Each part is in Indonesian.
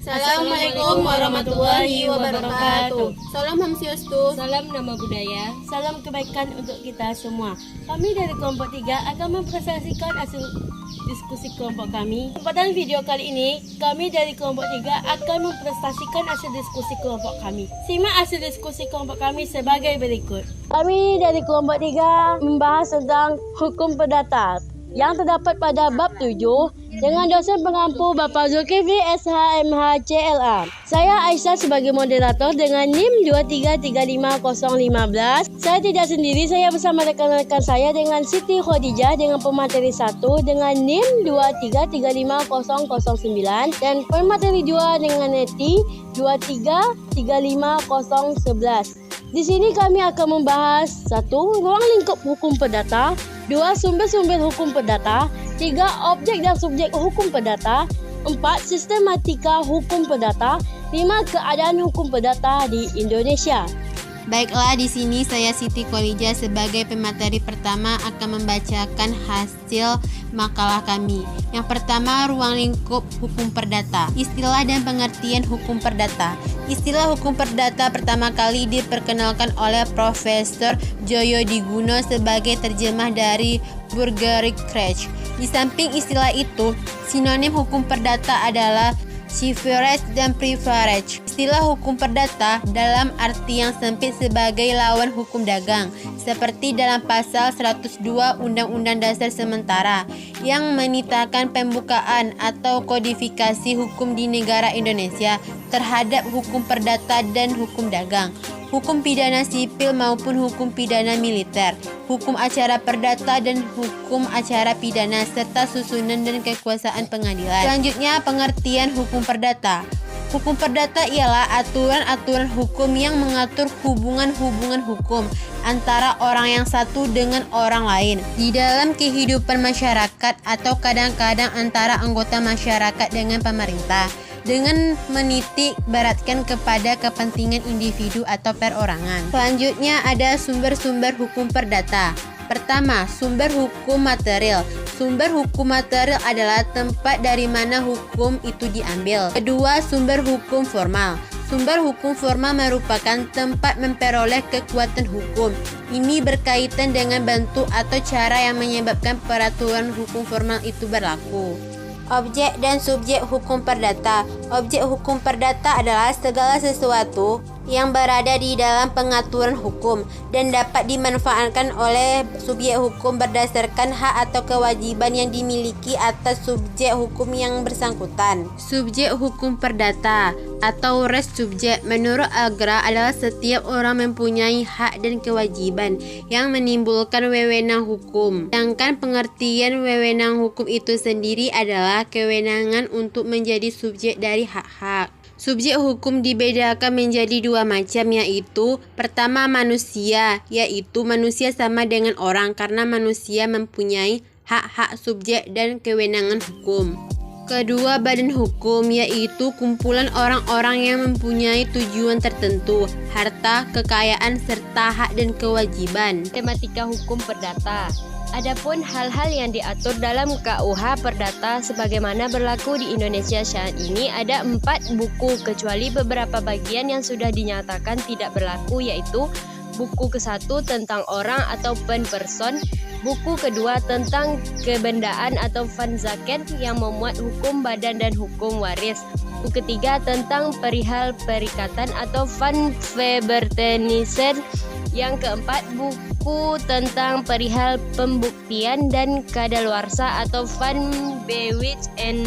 Assalamualaikum warahmatullahi wabarakatuh. Salam Ham Swastiastu. Salam nama budaya, salam kebaikan untuk kita semua. Kami dari kelompok 3 akan mempresentasikan hasil diskusi kelompok kami. Pada video kali ini, kami dari kelompok 3 akan mempresentasikan hasil diskusi kelompok kami. Simak hasil diskusi kelompok kami sebagai berikut. Kami dari kelompok 3 membahas tentang hukum perdata yang terdapat pada bab 7 dengan dosen pengampu Bapak Zulkifli SHMH CLA. Saya Aisyah sebagai moderator dengan NIM 2335015. Saya tidak sendiri, saya bersama rekan-rekan saya dengan Siti Khadijah dengan pemateri 1 dengan NIM 2335009 dan pemateri 2 dengan Neti 2335011. Di sini kami akan membahas 1. Ruang lingkup hukum perdata, 2. Sumber-sumber hukum perdata, 3. Objek dan subjek hukum perdata, 4. Sistematika hukum perdata, 5. Keadaan hukum perdata di Indonesia. Baiklah, di sini saya Siti Khadijah sebagai pemateri pertama akan membacakan hasil makalah kami. Yang pertama, ruang lingkup hukum perdata. Istilah dan pengertian hukum perdata. Istilah hukum perdata pertama kali diperkenalkan oleh Profesor Joyo Diguno sebagai terjemah dari Burgerich Krech. Di samping istilah itu, sinonim hukum perdata adalah chivalry dan privilege. Istilah hukum perdata dalam arti yang sempit sebagai lawan hukum dagang, seperti dalam pasal 102 Undang-Undang Dasar Sementara yang menitahkan pembukaan atau kodifikasi hukum di negara Indonesia terhadap hukum perdata dan hukum dagang, hukum pidana sipil maupun hukum pidana militer, hukum acara perdata dan hukum acara pidana, serta susunan dan kekuasaan pengadilan. Selanjutnya, pengertian hukum perdata. Hukum perdata ialah aturan-aturan hukum yang mengatur hubungan-hubungan hukum antara orang yang satu dengan orang lain di dalam kehidupan masyarakat atau kadang-kadang antara anggota masyarakat dengan pemerintah, dengan menitik beratkan kepada kepentingan individu atau perorangan. Selanjutnya ada sumber-sumber hukum perdata. Pertama, sumber hukum material. Sumber hukum material adalah tempat dari mana hukum itu diambil. Kedua, sumber hukum formal. Sumber hukum formal merupakan tempat memperoleh kekuatan hukum. Ini berkaitan dengan bentuk atau cara yang menyebabkan peraturan hukum formal itu berlaku. Objek dan subjek hukum perdata. Objek hukum perdata adalah segala sesuatu yang berada di dalam pengaturan hukum dan dapat dimanfaatkan oleh subjek hukum berdasarkan hak atau kewajiban yang dimiliki atas subjek hukum yang bersangkutan. Subjek hukum perdata atau res subjek menurut Agra adalah setiap orang mempunyai hak dan kewajiban yang menimbulkan wewenang hukum. Sedangkan pengertian wewenang hukum itu sendiri adalah kewenangan untuk menjadi subjek dari hak-hak. Subjek hukum dibedakan menjadi dua macam, yaitu pertama manusia, yaitu manusia sama dengan orang karena manusia mempunyai hak-hak subjek dan kewenangan hukum. Kedua, badan hukum, yaitu kumpulan orang-orang yang mempunyai tujuan tertentu, harta, kekayaan, serta hak dan kewajiban. Tematika hukum perdata. Adapun hal-hal yang diatur dalam KUH Perdata sebagaimana berlaku di Indonesia saat ini ada 4 buku kecuali beberapa bagian yang sudah dinyatakan tidak berlaku, yaitu buku ke-1 tentang orang atau person, buku kedua tentang kebendaan atau Vanzaken yang memuat hukum badan dan hukum waris, buku ketiga tentang perihal perikatan atau Van Verbetenissen, yang keempat buku tentang perihal pembuktian dan kadaluarsa atau Van Bewitz and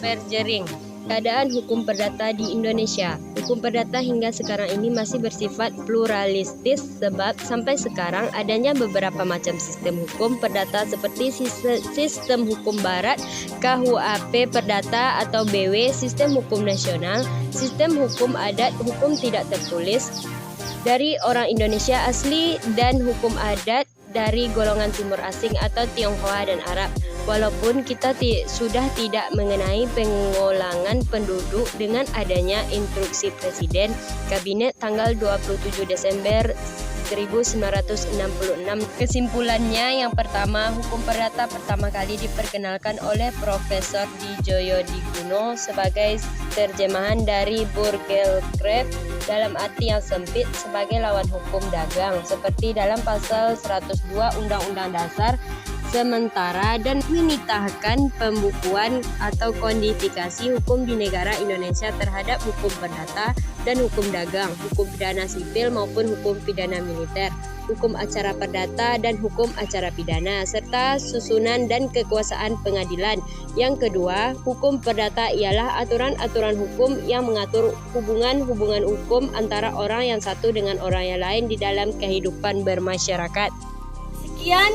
Vergering. Keadaan hukum perdata di Indonesia. Hukum perdata hingga sekarang ini masih bersifat pluralistis sebab sampai sekarang adanya beberapa macam sistem hukum perdata seperti sistem hukum barat, KUHP perdata atau BW, sistem hukum nasional, sistem hukum adat, hukum tidak tertulis dari orang Indonesia asli, dan hukum adat dari golongan timur asing atau Tionghoa dan Arab. Walaupun kita sudah tidak mengenai pengulangan penduduk dengan adanya instruksi Presiden Kabinet tanggal 27 Desember 1966. Kesimpulannya, yang pertama, hukum perdata pertama kali diperkenalkan oleh Profesor Djoyo Diguno sebagai terjemahan dari Burgerrecht dalam arti yang sempit sebagai lawan hukum dagang, seperti dalam pasal 102 Undang-Undang Dasar, sementara dan menitahkan pembukuan atau kodifikasi hukum di negara Indonesia terhadap hukum perdata dan hukum dagang, hukum pidana sipil maupun hukum pidana militer, hukum acara perdata dan hukum acara pidana, serta susunan dan kekuasaan pengadilan. Yang kedua, hukum perdata ialah aturan-aturan hukum yang mengatur hubungan-hubungan hukum antara orang yang satu dengan orang yang lain di dalam kehidupan bermasyarakat. Sekian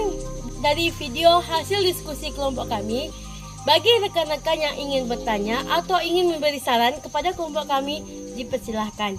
dari video hasil diskusi kelompok kami. Bagi rekan-rekan yang ingin bertanya atau ingin memberi saran kepada kelompok kami, dipersilahkan.